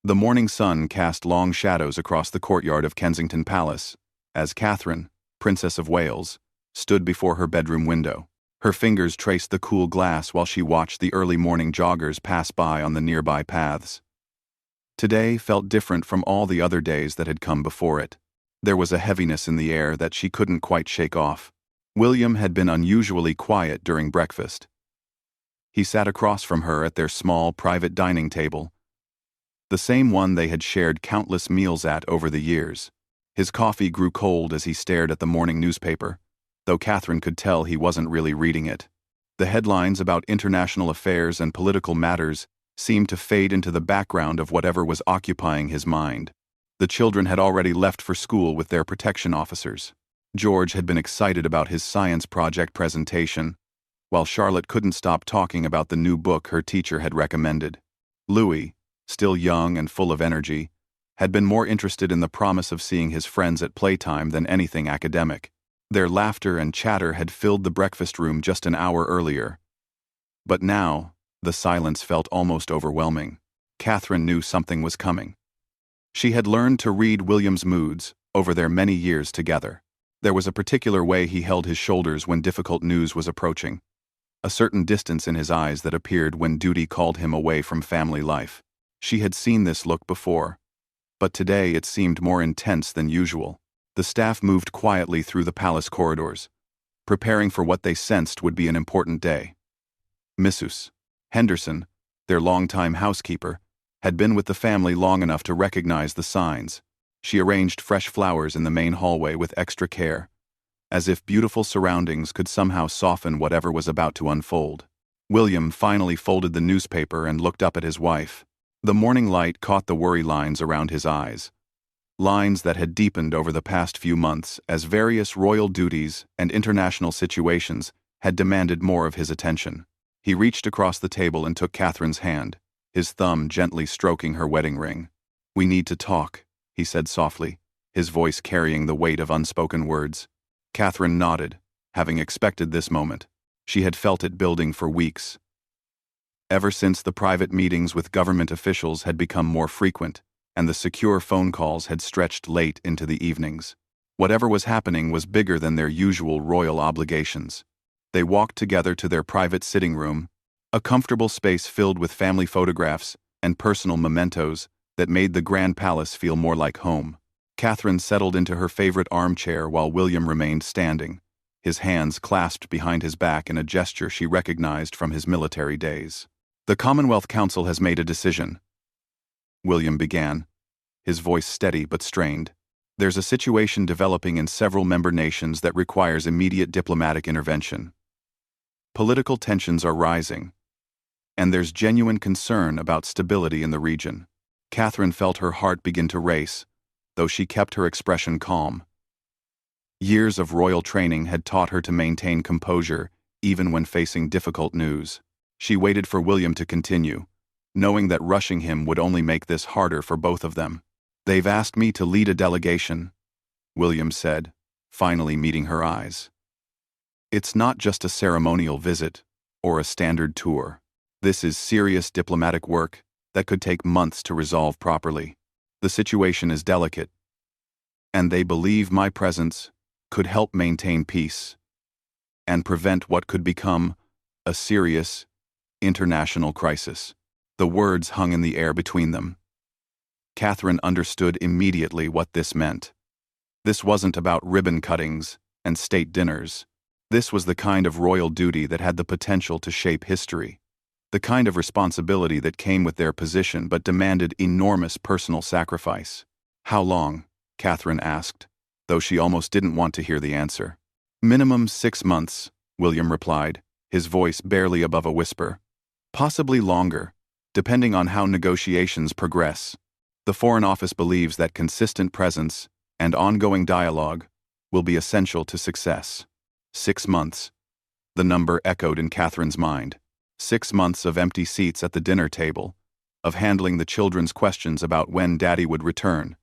The morning sun cast long shadows across the courtyard of Kensington Palace, as Catherine, Princess of Wales, stood before her bedroom window. Her fingers traced the cool glass while she watched the early morning joggers pass by on the nearby paths. Today felt different from all the other days that had come before it. There was a heaviness in the air that she couldn't quite shake off. William had been unusually quiet during breakfast. He sat across from her at their small private dining table, the same one they had shared countless meals at over the years. His coffee grew cold as he stared at the morning newspaper, though Catherine could tell he wasn't really reading it. The headlines about international affairs and political matters seemed to fade into the background of whatever was occupying his mind. The children had already left for school with their protection officers. George had been excited about his science project presentation, while Charlotte couldn't stop talking about the new book her teacher had recommended. Louis, still young and full of energy, had been more interested in the promise of seeing his friends at playtime than anything academic. Their laughter and chatter had filled the breakfast room just an hour earlier. But now, the silence felt almost overwhelming. Catherine knew something was coming. She had learned to read William's moods over their many years together. There was a particular way he held his shoulders when difficult news was approaching, a certain distance in his eyes that appeared when duty called him away from family life. She had seen this look before, but today it seemed more intense than usual. The staff moved quietly through the palace corridors, preparing for what they sensed would be an important day. Mrs. Henderson, their longtime housekeeper, had been with the family long enough to recognize the signs. She arranged fresh flowers in the main hallway with extra care, as if beautiful surroundings could somehow soften whatever was about to unfold. William finally folded the newspaper and looked up at his wife. The morning light caught the worry lines around his eyes, lines that had deepened over the past few months as various royal duties and international situations had demanded more of his attention. He reached across the table and took Catherine's hand, his thumb gently stroking her wedding ring. "We need to talk," he said softly, his voice carrying the weight of unspoken words. Catherine nodded, having expected this moment. She had felt it building for weeks. Ever since the private meetings with government officials had become more frequent, and the secure phone calls had stretched late into the evenings. Whatever was happening was bigger than their usual royal obligations. They walked together to their private sitting room, a comfortable space filled with family photographs and personal mementos that made the Grand Palace feel more like home. Catherine settled into her favorite armchair while William remained standing, his hands clasped behind his back in a gesture she recognized from his military days. "The Commonwealth Council has made a decision," William began, his voice steady but strained. "There's a situation developing in several member nations that requires immediate diplomatic intervention. Political tensions are rising, and there's genuine concern about stability in the region." Catherine felt her heart begin to race, though she kept her expression calm. Years of royal training had taught her to maintain composure even when facing difficult news. She waited for William to continue, knowing that rushing him would only make this harder for both of them. "They've asked me to lead a delegation," William said, finally meeting her eyes. "It's not just a ceremonial visit or a standard tour. This is serious diplomatic work that could take months to resolve properly. The situation is delicate, and they believe my presence could help maintain peace and prevent what could become a serious international crisis." The words hung in the air between them. Catherine understood immediately what this meant. This wasn't about ribbon cuttings and state dinners. This was the kind of royal duty that had the potential to shape history, the kind of responsibility that came with their position but demanded enormous personal sacrifice. "How long?" Catherine asked, though she almost didn't want to hear the answer. "Minimum 6 months," William replied, his voice barely above a whisper. "Possibly longer, depending on how negotiations progress. The Foreign Office believes that consistent presence and ongoing dialogue will be essential to success." 6 months. The number echoed in Catherine's mind. 6 months of empty seats at the dinner table, of handling the children's questions about when Daddy would return,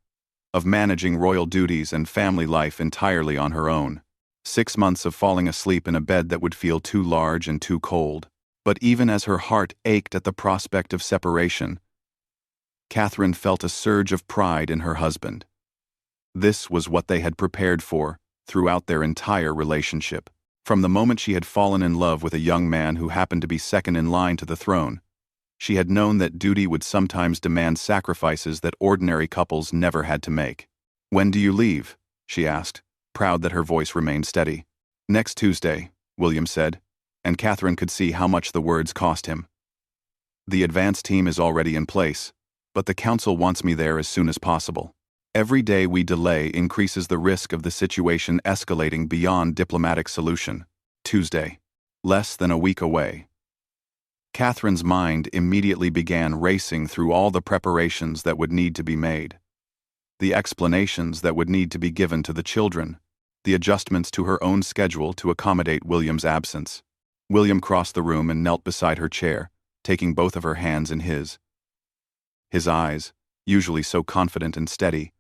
of managing royal duties and family life entirely on her own. 6 months of falling asleep in a bed that would feel too large and too cold. But even as her heart ached at the prospect of separation, Catherine felt a surge of pride in her husband. This was what they had prepared for throughout their entire relationship. From the moment she had fallen in love with a young man who happened to be second in line to the throne, she had known that duty would sometimes demand sacrifices that ordinary couples never had to make. "When do you leave?" she asked, proud that her voice remained steady. "Next Tuesday," William said, and Catherine could see how much the words cost him. "The advance team is already in place, but the council wants me there as soon as possible. Every day we delay increases the risk of the situation escalating beyond diplomatic solution. Tuesday. Less than a week away." Catherine's mind immediately began racing through all the preparations that would need to be made. The explanations that would need to be given to the children, the adjustments to her own schedule to accommodate William's absence. William crossed the room and knelt beside her chair, taking both of her hands in his. His eyes, usually so confident and steady,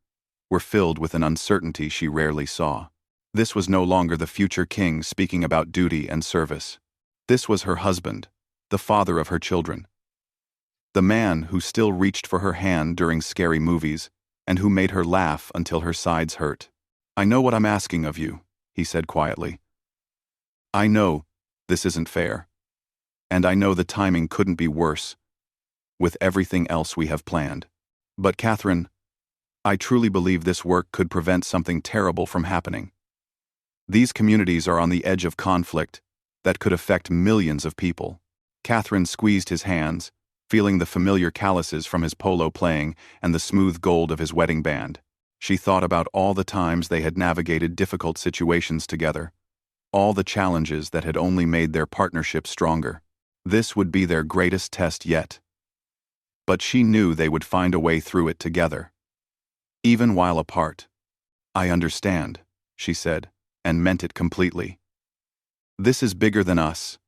were filled with an uncertainty she rarely saw. This was no longer the future king speaking about duty and service. This was her husband, the father of her children. The man who still reached for her hand during scary movies, and who made her laugh until her sides hurt. "I know what I'm asking of you," he said quietly. "I know this isn't fair. And I know the timing couldn't be worse, with everything else we have planned. But Catherine, I truly believe this work could prevent something terrible from happening. These communities are on the edge of conflict that could affect millions of people." Catherine squeezed his hands, feeling the familiar calluses from his polo playing and the smooth gold of his wedding band. She thought about all the times they had navigated difficult situations together, all the challenges that had only made their partnership stronger. This would be their greatest test yet. But she knew they would find a way through it together, even while apart. "I understand," she said, and meant it completely. "This is bigger than us.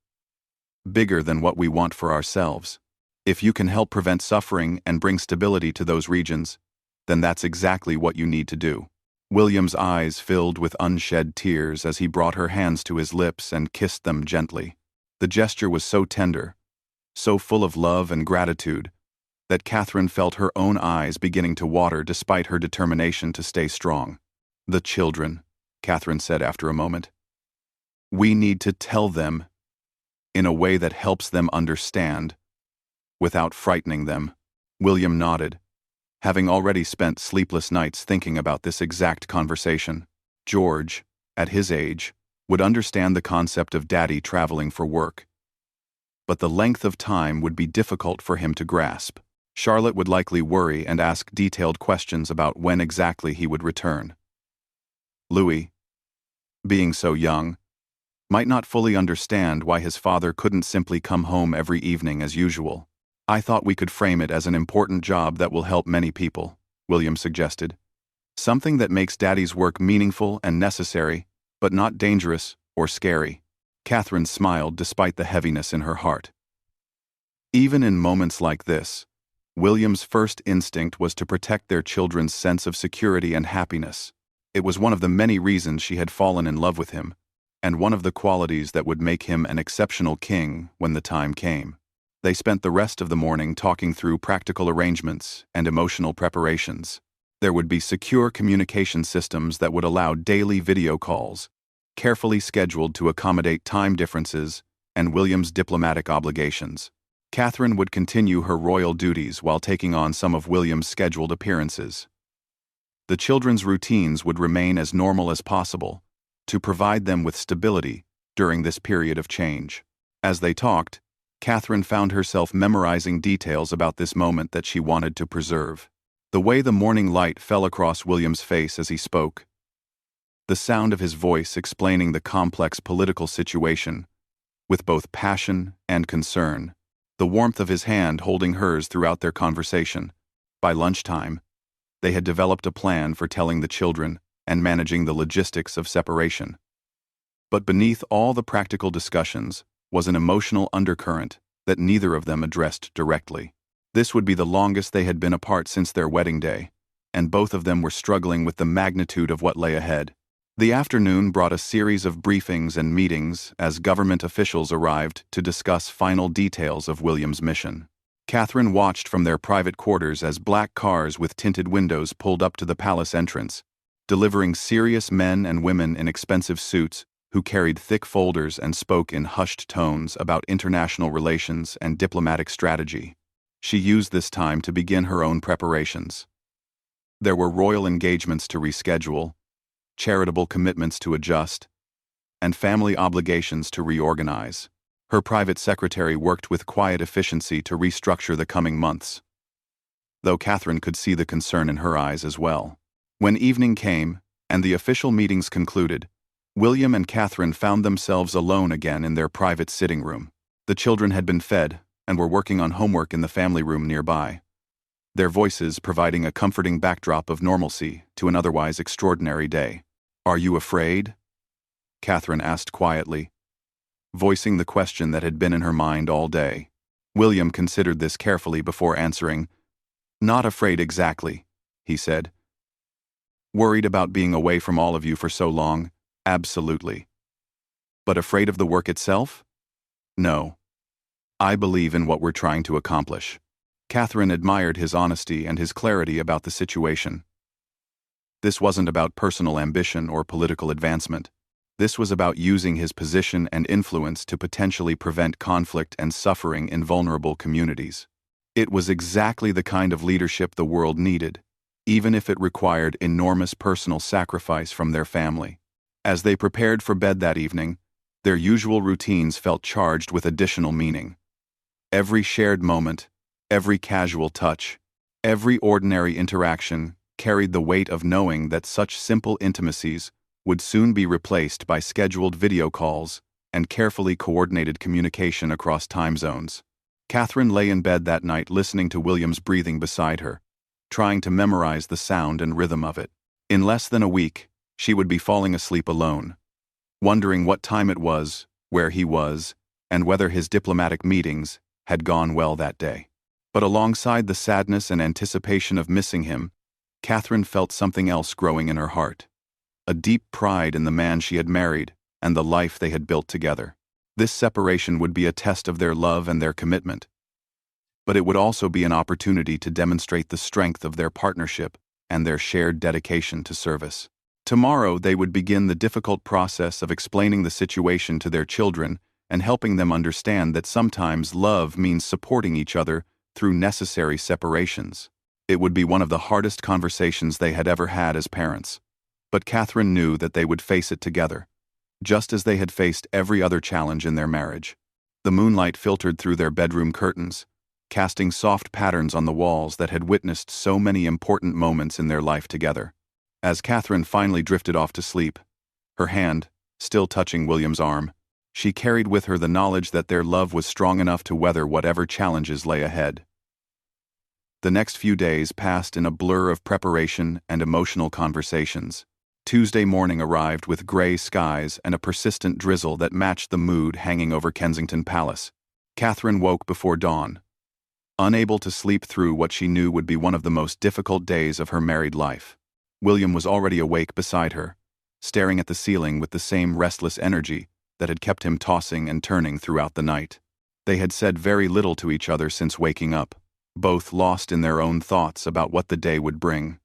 Bigger than what we want for ourselves. If you can help prevent suffering and bring stability to those regions, then that's exactly what you need to do." William's eyes filled with unshed tears as he brought her hands to his lips and kissed them gently. The gesture was so tender, so full of love and gratitude, that Catherine felt her own eyes beginning to water despite her determination to stay strong. "The children," Catherine said after a moment. "We need to tell them in a way that helps them understand, without frightening them." William nodded, having already spent sleepless nights thinking about this exact conversation. George, at his age, would understand the concept of daddy traveling for work. But the length of time would be difficult for him to grasp. Charlotte would likely worry and ask detailed questions about when exactly he would return. Louis, being so young, might not fully understand why his father couldn't simply come home every evening as usual. "I thought we could frame it as an important job that will help many people," William suggested. "Something that makes Daddy's work meaningful and necessary, but not dangerous or scary." Catherine smiled despite the heaviness in her heart. Even in moments like this, William's first instinct was to protect their children's sense of security and happiness. It was one of the many reasons she had fallen in love with him, and one of the qualities that would make him an exceptional king when the time came. They spent the rest of the morning talking through practical arrangements and emotional preparations. There would be secure communication systems that would allow daily video calls, carefully scheduled to accommodate time differences and William's diplomatic obligations. Catherine would continue her royal duties while taking on some of William's scheduled appearances. The children's routines would remain as normal as possible, to provide them with stability during this period of change. As they talked, Catherine found herself memorizing details about this moment that she wanted to preserve. The way the morning light fell across William's face as he spoke, the sound of his voice explaining the complex political situation, with both passion and concern, the warmth of his hand holding hers throughout their conversation. By lunchtime, they had developed a plan for telling the children and managing the logistics of separation. But beneath all the practical discussions was an emotional undercurrent that neither of them addressed directly. This would be the longest they had been apart since their wedding day, and both of them were struggling with the magnitude of what lay ahead. The afternoon brought a series of briefings and meetings as government officials arrived to discuss final details of William's mission. Catherine watched from their private quarters as black cars with tinted windows pulled up to the palace entrance, delivering serious men and women in expensive suits who carried thick folders and spoke in hushed tones about international relations and diplomatic strategy. She used this time to begin her own preparations. There were royal engagements to reschedule, charitable commitments to adjust, and family obligations to reorganize. Her private secretary worked with quiet efficiency to restructure the coming months, though Catherine could see the concern in her eyes as well. When evening came, and the official meetings concluded, William and Catherine found themselves alone again in their private sitting room. The children had been fed and were working on homework in the family room nearby, their voices providing a comforting backdrop of normalcy to an otherwise extraordinary day. "Are you afraid?" Catherine asked quietly, voicing the question that had been in her mind all day. William considered this carefully before answering. "Not afraid exactly," he said. "Worried about being away from all of you for so long? Absolutely. But afraid of the work itself? No. I believe in what we're trying to accomplish." Catherine admired his honesty and his clarity about the situation. This wasn't about personal ambition or political advancement. This was about using his position and influence to potentially prevent conflict and suffering in vulnerable communities. It was exactly the kind of leadership the world needed, even if it required enormous personal sacrifice from their family. As they prepared for bed that evening, their usual routines felt charged with additional meaning. Every shared moment, every casual touch, every ordinary interaction carried the weight of knowing that such simple intimacies would soon be replaced by scheduled video calls and carefully coordinated communication across time zones. Catherine lay in bed that night listening to William's breathing beside her, trying to memorize the sound and rhythm of it. In less than a week, she would be falling asleep alone, wondering what time it was, where he was, and whether his diplomatic meetings had gone well that day. But alongside the sadness and anticipation of missing him, Catherine felt something else growing in her heart. A deep pride in the man she had married and the life they had built together. This separation would be a test of their love and their commitment, but it would also be an opportunity to demonstrate the strength of their partnership and their shared dedication to service. Tomorrow they would begin the difficult process of explaining the situation to their children and helping them understand that sometimes love means supporting each other through necessary separations. It would be one of the hardest conversations they had ever had as parents, but Catherine knew that they would face it together, just as they had faced every other challenge in their marriage. The moonlight filtered through their bedroom curtains, casting soft patterns on the walls that had witnessed so many important moments in their life together. As Catherine finally drifted off to sleep, her hand still touching William's arm, she carried with her the knowledge that their love was strong enough to weather whatever challenges lay ahead. The next few days passed in a blur of preparation and emotional conversations. Tuesday morning arrived with gray skies and a persistent drizzle that matched the mood hanging over Kensington Palace. Catherine woke before dawn, unable to sleep through what she knew would be one of the most difficult days of her married life. William was already awake beside her, staring at the ceiling with the same restless energy that had kept him tossing and turning throughout the night. They had said very little to each other since waking up, both lost in their own thoughts about what the day would bring.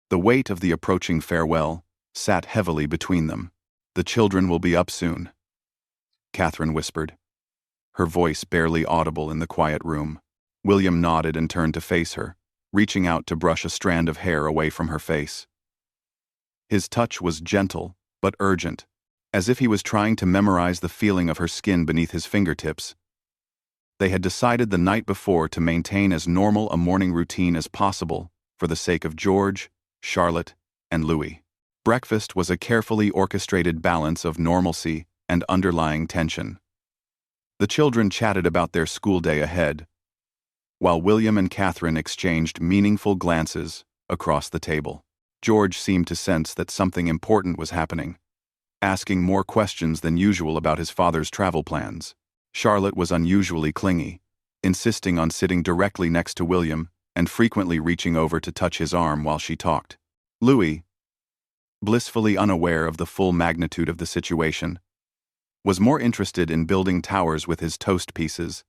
The weight of the approaching farewell sat heavily between them. "The children will be up soon," Catherine whispered, her voice barely audible in the quiet room. William nodded and turned to face her, reaching out to brush a strand of hair away from her face. His touch was gentle but urgent, as if he was trying to memorize the feeling of her skin beneath his fingertips. They had decided the night before to maintain as normal a morning routine as possible for the sake of George, Charlotte, and Louis. Breakfast was a carefully orchestrated balance of normalcy and underlying tension. The children chatted about their school day ahead, while William and Catherine exchanged meaningful glances across the table. George seemed to sense that something important was happening, asking more questions than usual about his father's travel plans. Charlotte was unusually clingy, insisting on sitting directly next to William and frequently reaching over to touch his arm while she talked. Louis, blissfully unaware of the full magnitude of the situation, was more interested in building towers with his toast pieces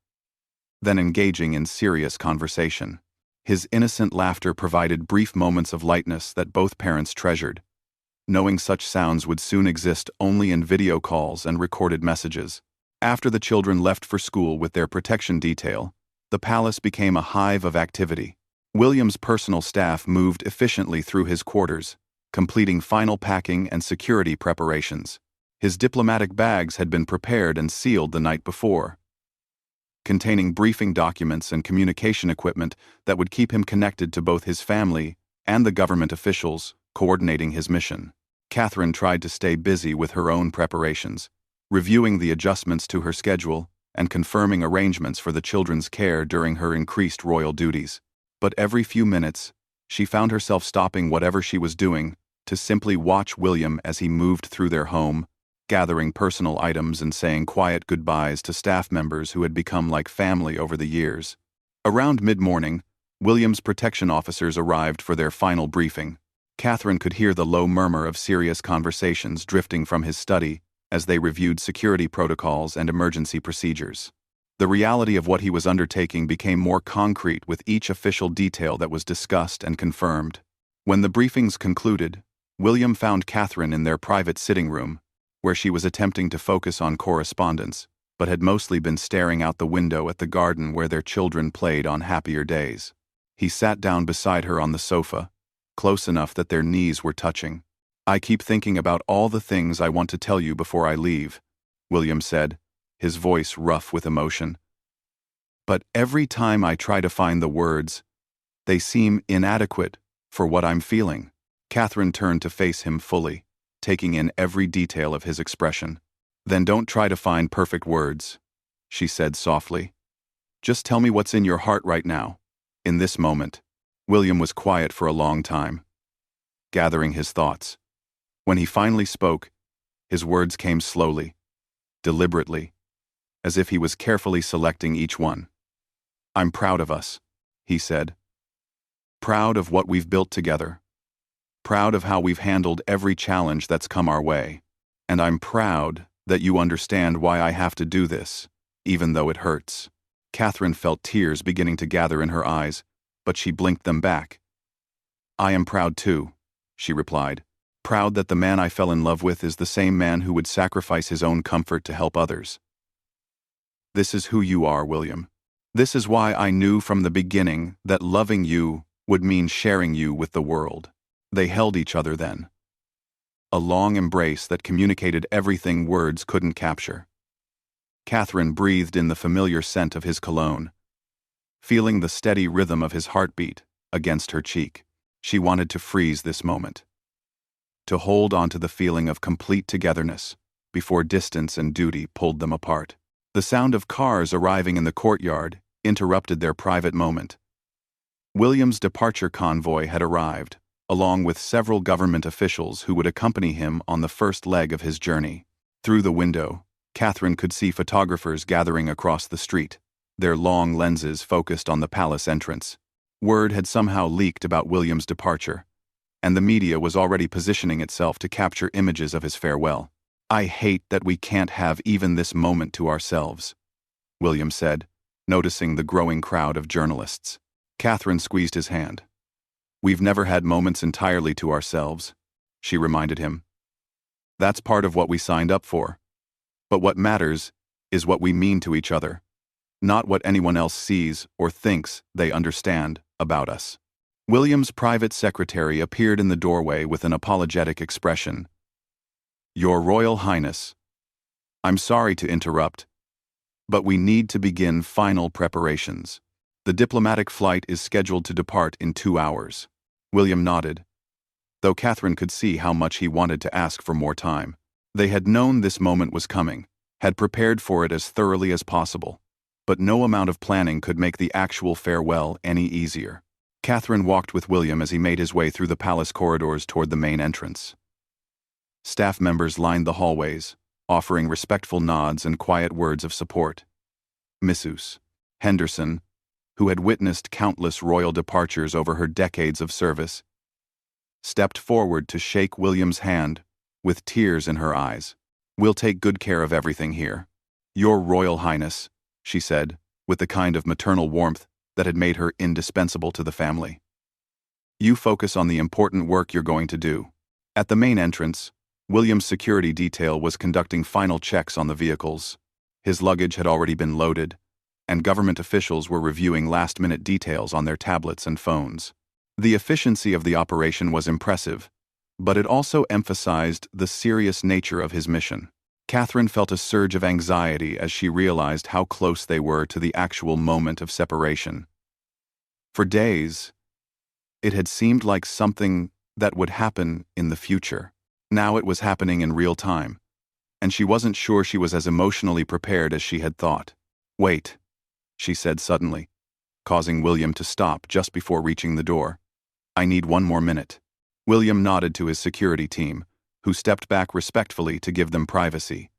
then engaging in serious conversation. His innocent laughter provided brief moments of lightness that both parents treasured, knowing such sounds would soon exist only in video calls and recorded messages. After the children left for school with their protection detail, the palace became a hive of activity. William's personal staff moved efficiently through his quarters, completing final packing and security preparations. His diplomatic bags had been prepared and sealed the night before, containing briefing documents and communication equipment that would keep him connected to both his family and the government officials coordinating his mission. Catherine tried to stay busy with her own preparations, reviewing the adjustments to her schedule and confirming arrangements for the children's care during her increased royal duties. But every few minutes, she found herself stopping whatever she was doing to simply watch William as he moved through their home, gathering personal items and saying quiet goodbyes to staff members who had become like family over the years. Around mid-morning, William's protection officers arrived for their final briefing. Catherine could hear the low murmur of serious conversations drifting from his study as they reviewed security protocols and emergency procedures. The reality of what he was undertaking became more concrete with each official detail that was discussed and confirmed. When the briefings concluded, William found Catherine in their private sitting room, where she was attempting to focus on correspondence, but had mostly been staring out the window at the garden where their children played on happier days. He sat down beside her on the sofa, close enough that their knees were touching. "I keep thinking about all the things I want to tell you before I leave," William said, his voice rough with emotion. "But every time I try to find the words, they seem inadequate for what I'm feeling." Catherine turned to face him fully, taking in every detail of his expression. "Then don't try to find perfect words," she said softly. "Just tell me what's in your heart right now, in this moment." William was quiet for a long time, gathering his thoughts. When he finally spoke, his words came slowly, deliberately, as if he was carefully selecting each one. "I'm proud of us," he said. "Proud of what we've built together. Proud of how we've handled every challenge that's come our way. And I'm proud that you understand why I have to do this, even though it hurts." Catherine felt tears beginning to gather in her eyes, but she blinked them back. "I am proud too," she replied. "Proud that the man I fell in love with is the same man who would sacrifice his own comfort to help others. This is who you are, William. This is why I knew from the beginning that loving you would mean sharing you with the world." They held each other then, a long embrace that communicated everything words couldn't capture. Catherine breathed in the familiar scent of his cologne, feeling the steady rhythm of his heartbeat against her cheek. She wanted to freeze this moment, to hold onto the feeling of complete togetherness before distance and duty pulled them apart. The sound of cars arriving in the courtyard interrupted their private moment. William's departure convoy had arrived, along with several government officials who would accompany him on the first leg of his journey. Through the window, Catherine could see photographers gathering across the street, their long lenses focused on the palace entrance. Word had somehow leaked about William's departure, and the media was already positioning itself to capture images of his farewell. "I hate that we can't have even this moment to ourselves," William said, noticing the growing crowd of journalists. Catherine squeezed his hand. "We've never had moments entirely to ourselves," she reminded him. "That's part of what we signed up for. But what matters is what we mean to each other, not what anyone else sees or thinks they understand about us." William's private secretary appeared in the doorway with an apologetic expression. "Your Royal Highness, I'm sorry to interrupt, but we need to begin final preparations. The diplomatic flight is scheduled to depart in 2 hours." William nodded, though Catherine could see how much he wanted to ask for more time. They had known this moment was coming, had prepared for it as thoroughly as possible, but no amount of planning could make the actual farewell any easier. Catherine walked with William as he made his way through the palace corridors toward the main entrance. Staff members lined the hallways, offering respectful nods and quiet words of support. Mrs. Henderson, who had witnessed countless royal departures over her decades of service, stepped forward to shake William's hand with tears in her eyes. "We'll take good care of everything here, Your Royal Highness," she said, with the kind of maternal warmth that had made her indispensable to the family. "You focus on the important work you're going to do." At the main entrance, William's security detail was conducting final checks on the vehicles. His luggage had already been loaded, and government officials were reviewing last-minute details on their tablets and phones. The efficiency of the operation was impressive, but it also emphasized the serious nature of his mission. Catherine felt a surge of anxiety as she realized how close they were to the actual moment of separation. For days, it had seemed like something that would happen in the future. Now it was happening in real time, and she wasn't sure she was as emotionally prepared as she had thought. "Wait," she said suddenly, causing William to stop just before reaching the door. "I need one more minute." William nodded to his security team, who stepped back respectfully to give them privacy.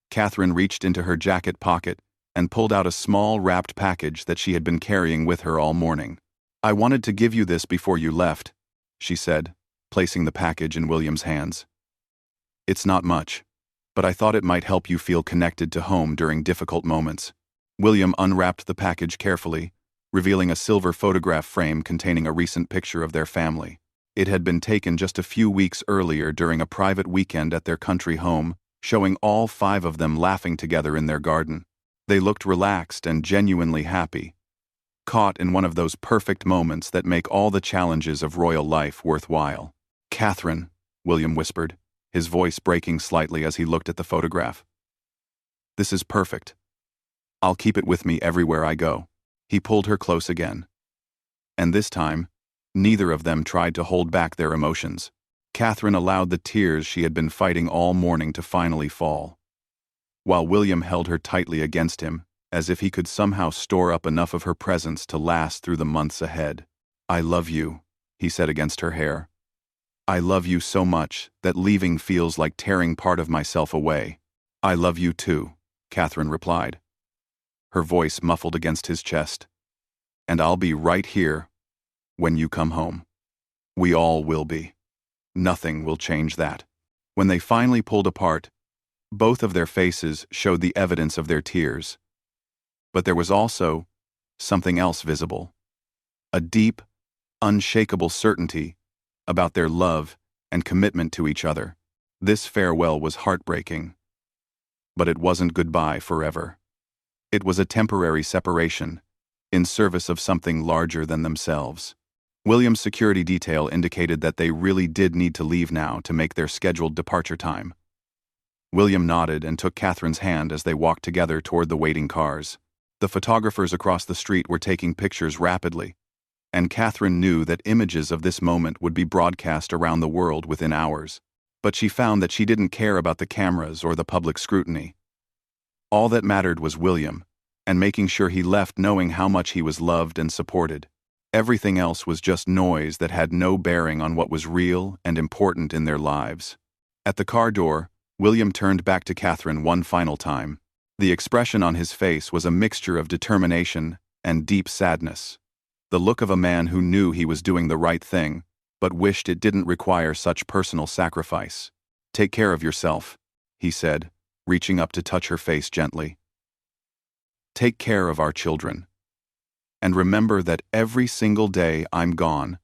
Catherine reached into her jacket pocket and pulled out a small wrapped package that she had been carrying with her all morning. "I wanted to give you this before you left," she said, placing the package in William's hands. "It's not much, but I thought it might help you feel connected to home during difficult moments." William unwrapped the package carefully, revealing a silver photograph frame containing a recent picture of their family. It had been taken just a few weeks earlier during a private weekend at their country home, showing all 5 of them laughing together in their garden. They looked relaxed and genuinely happy, caught in one of those perfect moments that make all the challenges of royal life worthwhile. "Catherine," William whispered, his voice breaking slightly as he looked at the photograph. "This is perfect. I'll keep it with me everywhere I go." He pulled her close again. And this time, neither of them tried to hold back their emotions. Catherine allowed the tears she had been fighting all morning to finally fall, while William held her tightly against him, as if he could somehow store up enough of her presence to last through the months ahead. "I love you," he said against her hair. "I love you so much that leaving feels like tearing part of myself away." "I love you too," Catherine replied, her voice muffled against his chest. "And I'll be right here when you come home. We all will be. Nothing will change that." When they finally pulled apart, both of their faces showed the evidence of their tears. But there was also something else visible. A deep, unshakable certainty about their love and commitment to each other. This farewell was heartbreaking. But it wasn't goodbye forever. It was a temporary separation, in service of something larger than themselves. William's security detail indicated that they really did need to leave now to make their scheduled departure time. William nodded and took Catherine's hand as they walked together toward the waiting cars. The photographers across the street were taking pictures rapidly, and Catherine knew that images of this moment would be broadcast around the world within hours. But she found that she didn't care about the cameras or the public scrutiny. All that mattered was William, and making sure he left knowing how much he was loved and supported. Everything else was just noise that had no bearing on what was real and important in their lives. At the car door, William turned back to Catherine one final time. The expression on his face was a mixture of determination and deep sadness. The look of a man who knew he was doing the right thing, but wished it didn't require such personal sacrifice. "Take care of yourself," he said, reaching up to touch her face gently. "Take care of our children. And remember that every single day I'm gone,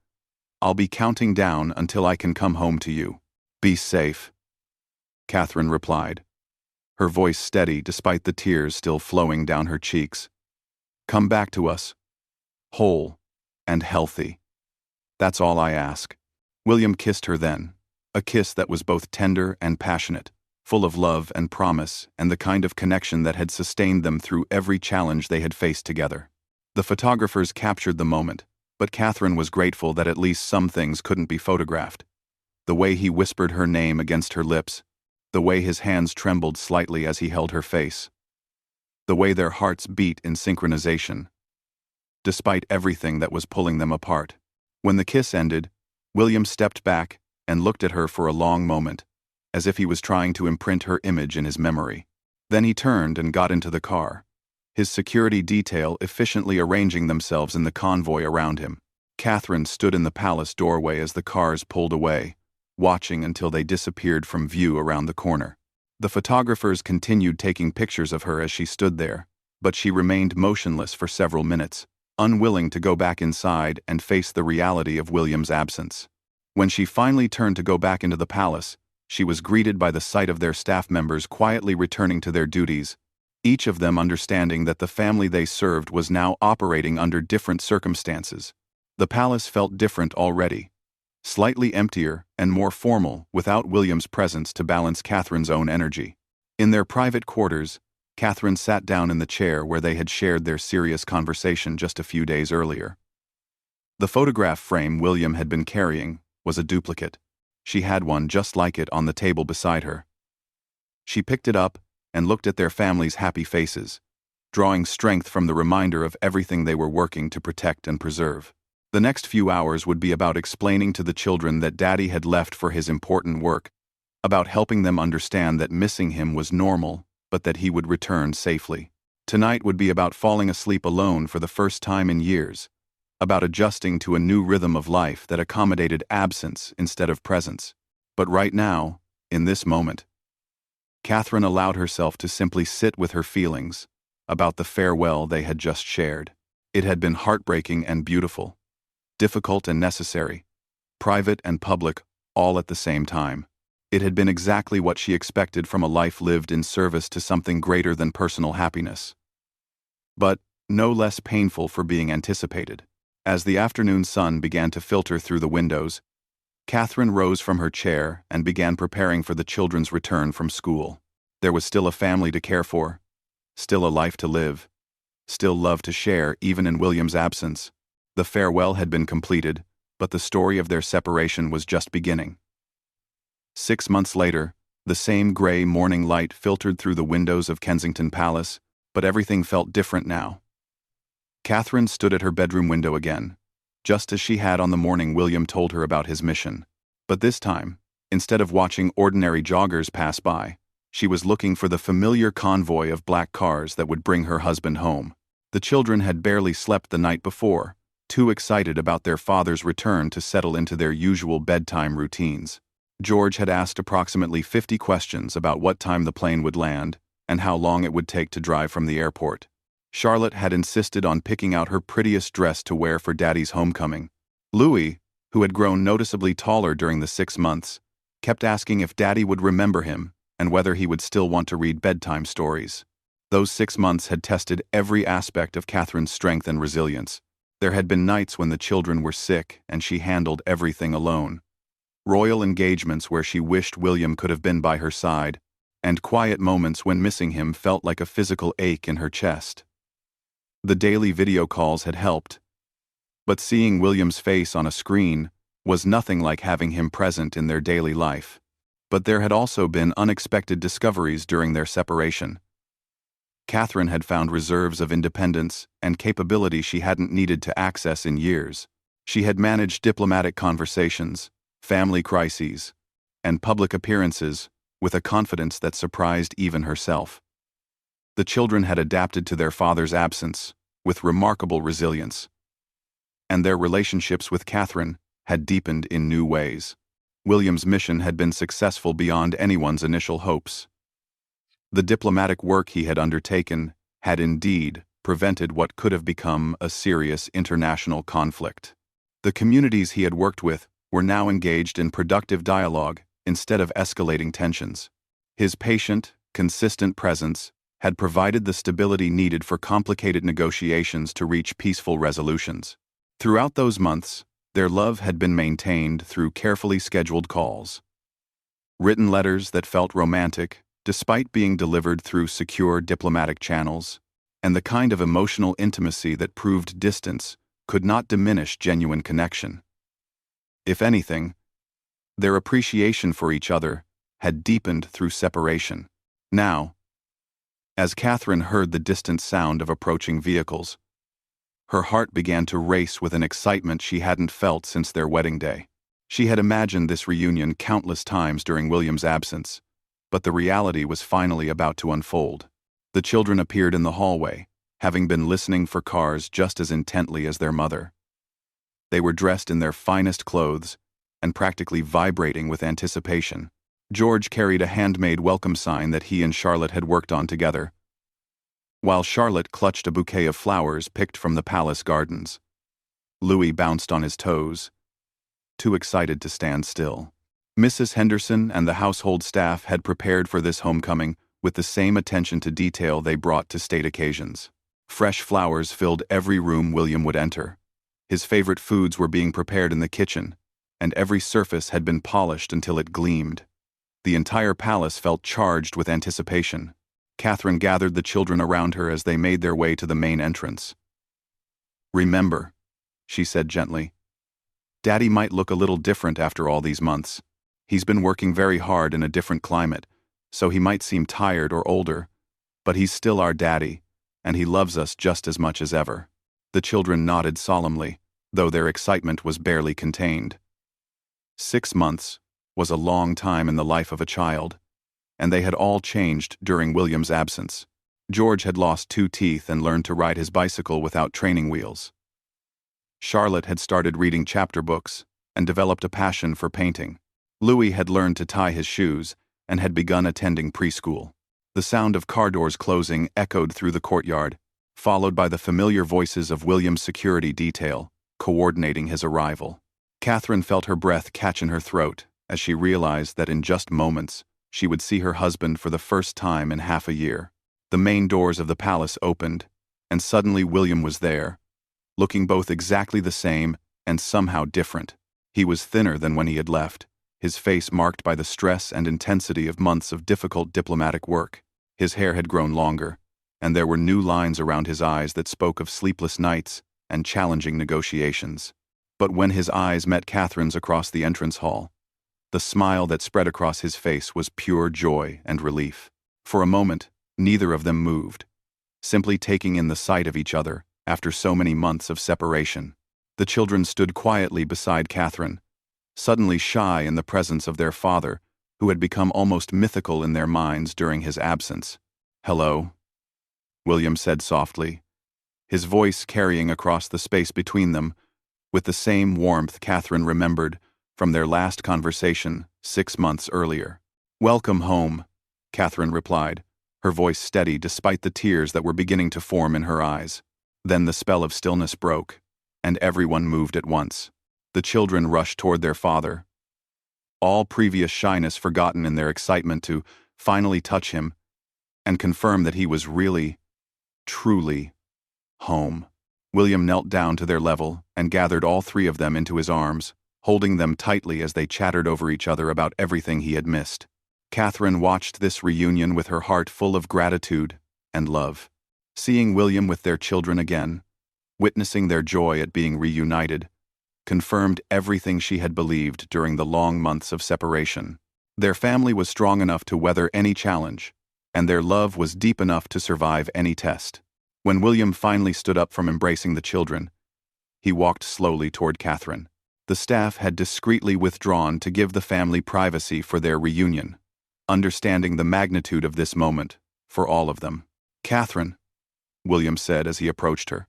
I'll be counting down until I can come home to you. Be safe," Catherine replied, her voice steady despite the tears still flowing down her cheeks. "Come back to us, whole and healthy. That's all I ask." William kissed her then, a kiss that was both tender and passionate, full of love and promise and the kind of connection that had sustained them through every challenge they had faced together. The photographers captured the moment, but Catherine was grateful that at least some things couldn't be photographed. The way he whispered her name against her lips, the way his hands trembled slightly as he held her face, the way their hearts beat in synchronization, despite everything that was pulling them apart. When the kiss ended, William stepped back and looked at her for a long moment, as if he was trying to imprint her image in his memory. Then he turned and got into the car, his security detail efficiently arranging themselves in the convoy around him. Catherine stood in the palace doorway as the cars pulled away, watching until they disappeared from view around the corner. The photographers continued taking pictures of her as she stood there, but she remained motionless for several minutes, unwilling to go back inside and face the reality of William's absence. When she finally turned to go back into the palace, she was greeted by the sight of their staff members quietly returning to their duties, each of them understanding that the family they served was now operating under different circumstances. The palace felt different already, slightly emptier and more formal without William's presence to balance Catherine's own energy. In their private quarters, Catherine sat down in the chair where they had shared their serious conversation just a few days earlier. The photograph frame William had been carrying was a duplicate. She had one just like it on the table beside her. She picked it up and looked at their family's happy faces, drawing strength from the reminder of everything they were working to protect and preserve. The next few hours would be about explaining to the children that Daddy had left for his important work, about helping them understand that missing him was normal, but that he would return safely. Tonight would be about falling asleep alone for the first time in years, about adjusting to a new rhythm of life that accommodated absence instead of presence. But right now, in this moment, Catherine allowed herself to simply sit with her feelings about the farewell they had just shared. It had been heartbreaking and beautiful, difficult and necessary, private and public, all at the same time. It had been exactly what she expected from a life lived in service to something greater than personal happiness. But no less painful for being anticipated. As the afternoon sun began to filter through the windows, Catherine rose from her chair and began preparing for the children's return from school. There was still a family to care for, still a life to live, still love to share even in William's absence. The farewell had been completed, but the story of their separation was just beginning. 6 months later, the same gray morning light filtered through the windows of Kensington Palace, but everything felt different now. Catherine stood at her bedroom window again, just as she had on the morning William told her about his mission. But this time, instead of watching ordinary joggers pass by, she was looking for the familiar convoy of black cars that would bring her husband home. The children had barely slept the night before, too excited about their father's return to settle into their usual bedtime routines. George had asked approximately 50 questions about what time the plane would land and how long it would take to drive from the airport. Charlotte had insisted on picking out her prettiest dress to wear for Daddy's homecoming. Louis, who had grown noticeably taller during the 6 months, kept asking if Daddy would remember him and whether he would still want to read bedtime stories. Those 6 months had tested every aspect of Catherine's strength and resilience. There had been nights when the children were sick and she handled everything alone. Royal engagements where she wished William could have been by her side, and quiet moments when missing him felt like a physical ache in her chest. The daily video calls had helped, but seeing William's face on a screen was nothing like having him present in their daily life. But there had also been unexpected discoveries during their separation. Catherine had found reserves of independence and capability she hadn't needed to access in years. She had managed diplomatic conversations, family crises, and public appearances with a confidence that surprised even herself. The children had adapted to their father's absence with remarkable resilience, and their relationships with Catherine had deepened in new ways. William's mission had been successful beyond anyone's initial hopes. The diplomatic work he had undertaken had indeed prevented what could have become a serious international conflict. The communities he had worked with were now engaged in productive dialogue instead of escalating tensions. His patient, consistent presence had provided the stability needed for complicated negotiations to reach peaceful resolutions. Throughout those months, their love had been maintained through carefully scheduled calls. Written letters that felt romantic, despite being delivered through secure diplomatic channels, and the kind of emotional intimacy that proved distance could not diminish genuine connection. If anything, their appreciation for each other had deepened through separation. Now, as Catherine heard the distant sound of approaching vehicles, her heart began to race with an excitement she hadn't felt since their wedding day. She had imagined this reunion countless times during William's absence, but the reality was finally about to unfold. The children appeared in the hallway, having been listening for cars just as intently as their mother. They were dressed in their finest clothes and practically vibrating with anticipation. George carried a handmade welcome sign that he and Charlotte had worked on together. while Charlotte clutched a bouquet of flowers picked from the palace gardens. Louis bounced on his toes, too excited to stand still. Mrs. Henderson and the household staff had prepared for this homecoming with the same attention to detail they brought to state occasions. Fresh flowers filled every room William would enter. His favorite foods were being prepared in the kitchen, and every surface had been polished until it gleamed. The entire palace felt charged with anticipation. Catherine gathered the children around her as they made their way to the main entrance. "Remember," she said gently, "Daddy might look a little different after all these months. He's been working very hard in a different climate, so he might seem tired or older, but he's still our daddy, and he loves us just as much as ever." The children nodded solemnly, though their excitement was barely contained. 6 months was a long time in the life of a child, and they had all changed during William's absence. George had lost 2 teeth and learned to ride his bicycle without training wheels. Charlotte had started reading chapter books and developed a passion for painting. Louis had learned to tie his shoes and had begun attending preschool. The sound of car doors closing echoed through the courtyard, followed by the familiar voices of William's security detail, coordinating his arrival. Catherine felt her breath catch in her throat as she realized that in just moments she would see her husband for the first time in half a year. The main doors of the palace opened, and suddenly William was there, looking both exactly the same and somehow different. He was thinner than when he had left, his face marked by the stress and intensity of months of difficult diplomatic work. His hair had grown longer, and there were new lines around his eyes that spoke of sleepless nights and challenging negotiations. But when his eyes met Catherine's across the entrance hall, the smile that spread across his face was pure joy and relief. For a moment, neither of them moved, simply taking in the sight of each other after so many months of separation. The children stood quietly beside Catherine, suddenly shy in the presence of their father, who had become almost mythical in their minds during his absence. "Hello," William said softly, his voice carrying across the space between them with the same warmth Catherine remembered from their last conversation 6 months earlier. "Welcome home," Catherine replied, her voice steady despite the tears that were beginning to form in her eyes. Then the spell of stillness broke, and everyone moved at once. The children rushed toward their father, all previous shyness forgotten in their excitement to finally touch him and confirm that he was really, truly home. William knelt down to their level and gathered all 3 of them into his arms, holding them tightly as they chattered over each other about everything he had missed. Catherine watched this reunion with her heart full of gratitude and love. Seeing William with their children again, witnessing their joy at being reunited, confirmed everything she had believed during the long months of separation. Their family was strong enough to weather any challenge, and their love was deep enough to survive any test. When William finally stood up from embracing the children, he walked slowly toward Catherine. The staff had discreetly withdrawn to give the family privacy for their reunion, understanding the magnitude of this moment for all of them. "Catherine," William said as he approached her,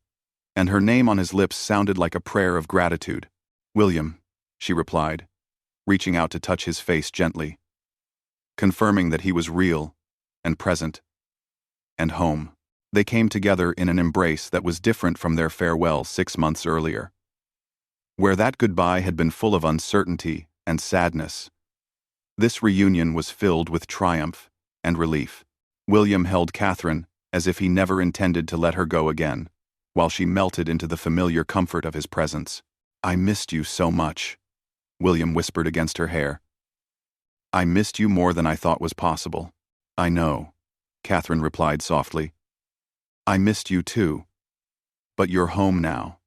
and her name on his lips sounded like a prayer of gratitude. "William," she replied, reaching out to touch his face gently, confirming that he was real and present and home. They came together in an embrace that was different from their farewell 6 months earlier. Where that goodbye had been full of uncertainty and sadness, this reunion was filled with triumph and relief. William held Catherine as if he never intended to let her go again, while she melted into the familiar comfort of his presence. "I missed you so much," William whispered against her hair. "I missed you more than I thought was possible." "I know," Catherine replied softly. "I missed you too. But you're home now.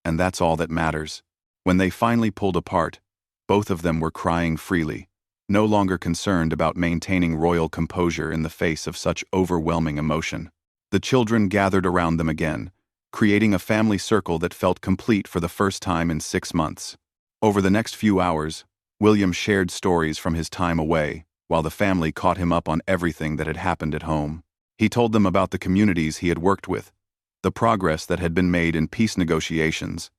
And that's all that matters." When they finally pulled apart, both of them were crying freely, no longer concerned about maintaining royal composure in the face of such overwhelming emotion. The children gathered around them again, creating a family circle that felt complete for the first time in 6 months. Over the next few hours, William shared stories from his time away, while the family caught him up on everything that had happened at home. He told them about the communities he had worked with, the progress that had been made in peace negotiations,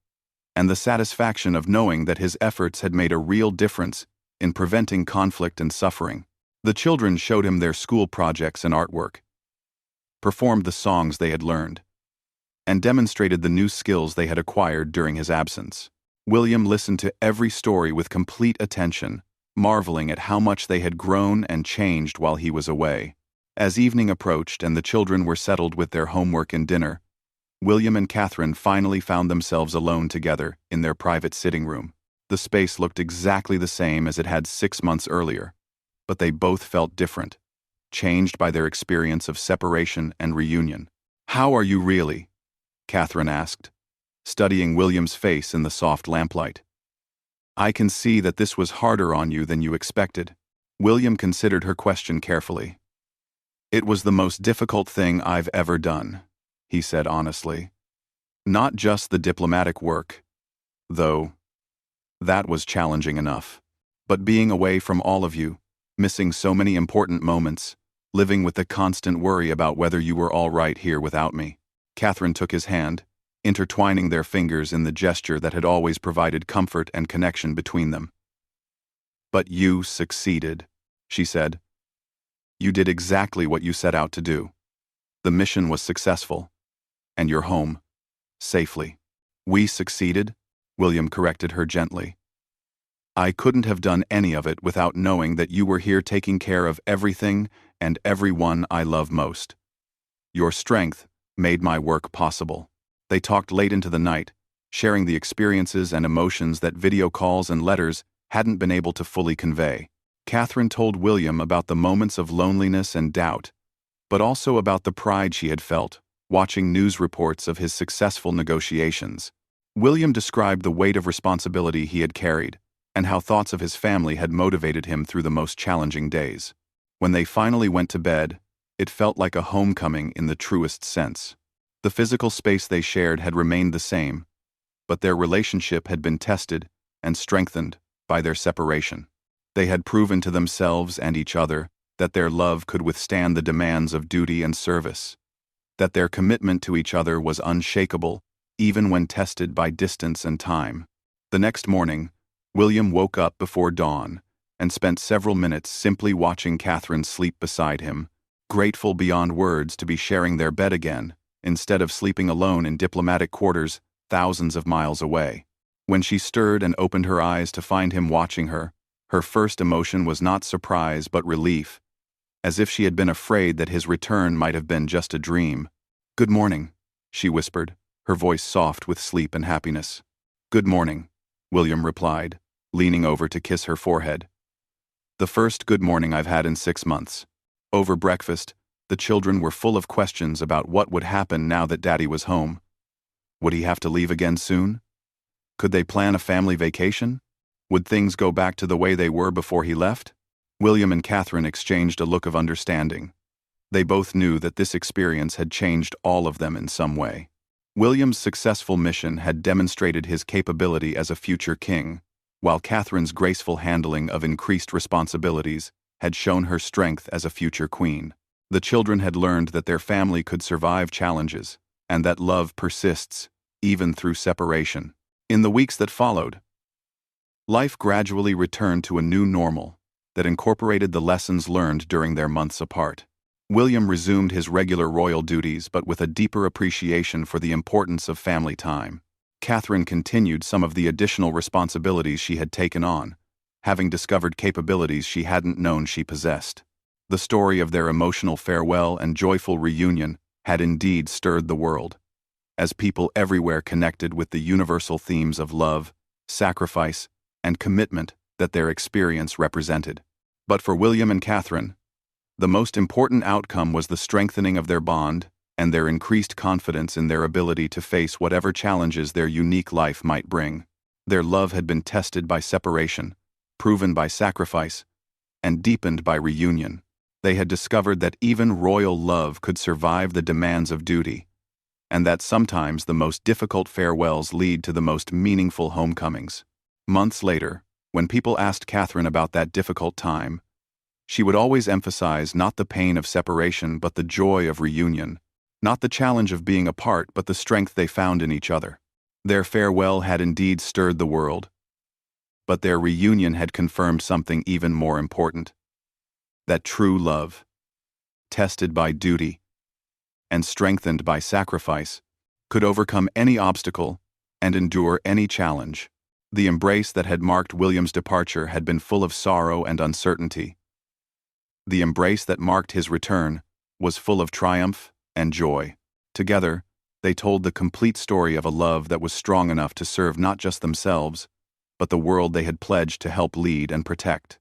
and the satisfaction of knowing that his efforts had made a real difference in preventing conflict and suffering. The children showed him their school projects and artwork, performed the songs they had learned, and demonstrated the new skills they had acquired during his absence. William listened to every story with complete attention, marveling at how much they had grown and changed while he was away. As evening approached and the children were settled with their homework and dinner, William and Catherine finally found themselves alone together in their private sitting room. The space looked exactly the same as it had 6 months earlier, but they both felt different, changed by their experience of separation and reunion. "How are you really?" Catherine asked, studying William's face in the soft lamplight. "I can see that this was harder on you than you expected." William considered her question carefully. "It was the most difficult thing I've ever done," he said honestly. "Not just the diplomatic work, though that was challenging enough, but being away from all of you, missing so many important moments, living with the constant worry about whether you were all right here without me." Catherine took his hand, intertwining their fingers in the gesture that had always provided comfort and connection between them. "But you succeeded," she said. "You did exactly what you set out to do. The mission was successful, and you're home, safely." "We succeeded," William corrected her gently. "I couldn't have done any of it without knowing that you were here taking care of everything and everyone I love most. Your strength made my work possible." They talked late into the night, sharing the experiences and emotions that video calls and letters hadn't been able to fully convey. Catherine told William about the moments of loneliness and doubt, but also about the pride she had felt watching news reports of his successful negotiations. William described the weight of responsibility he had carried and how thoughts of his family had motivated him through the most challenging days. When they finally went to bed, it felt like a homecoming in the truest sense. The physical space they shared had remained the same, but their relationship had been tested and strengthened by their separation. They had proven to themselves and each other that their love could withstand the demands of duty and service, that their commitment to each other was unshakable even when tested by distance and time. The next morning, William woke up before dawn and spent several minutes simply watching Catherine sleep beside him, grateful beyond words to be sharing their bed again, instead of sleeping alone in diplomatic quarters thousands of miles away. When she stirred and opened her eyes to find him watching her, her first emotion was not surprise but relief, as if she had been afraid that his return might have been just a dream. "Good morning," she whispered, her voice soft with sleep and happiness. "Good morning," William replied, leaning over to kiss her forehead. "The first good morning I've had in 6 months." Over breakfast, the children were full of questions about what would happen now that Daddy was home. Would he have to leave again soon? Could they plan a family vacation? Would things go back to the way they were before he left? William and Catherine exchanged a look of understanding. They both knew that this experience had changed all of them in some way. William's successful mission had demonstrated his capability as a future king, while Catherine's graceful handling of increased responsibilities had shown her strength as a future queen. The children had learned that their family could survive challenges, and that love persists, even through separation. In the weeks that followed, life gradually returned to a new normal that incorporated the lessons learned during their months apart. William resumed his regular royal duties, but with a deeper appreciation for the importance of family time. Catherine continued some of the additional responsibilities she had taken on, having discovered capabilities she hadn't known she possessed. The story of their emotional farewell and joyful reunion had indeed stirred the world, as people everywhere connected with the universal themes of love, sacrifice, and commitment that their experience represented. But for William and Catherine, the most important outcome was the strengthening of their bond and their increased confidence in their ability to face whatever challenges their unique life might bring. Their love had been tested by separation, proven by sacrifice, and deepened by reunion. They had discovered that even royal love could survive the demands of duty, and that sometimes the most difficult farewells lead to the most meaningful homecomings. Months later, when people asked Catherine about that difficult time, she would always emphasize not the pain of separation but the joy of reunion, not the challenge of being apart but the strength they found in each other. Their farewell had indeed stirred the world, but their reunion had confirmed something even more important: that true love, tested by duty, and strengthened by sacrifice, could overcome any obstacle and endure any challenge. The embrace that had marked William's departure had been full of sorrow and uncertainty. The embrace that marked his return was full of triumph and joy. Together, they told the complete story of a love that was strong enough to serve not just themselves, but the world they had pledged to help lead and protect.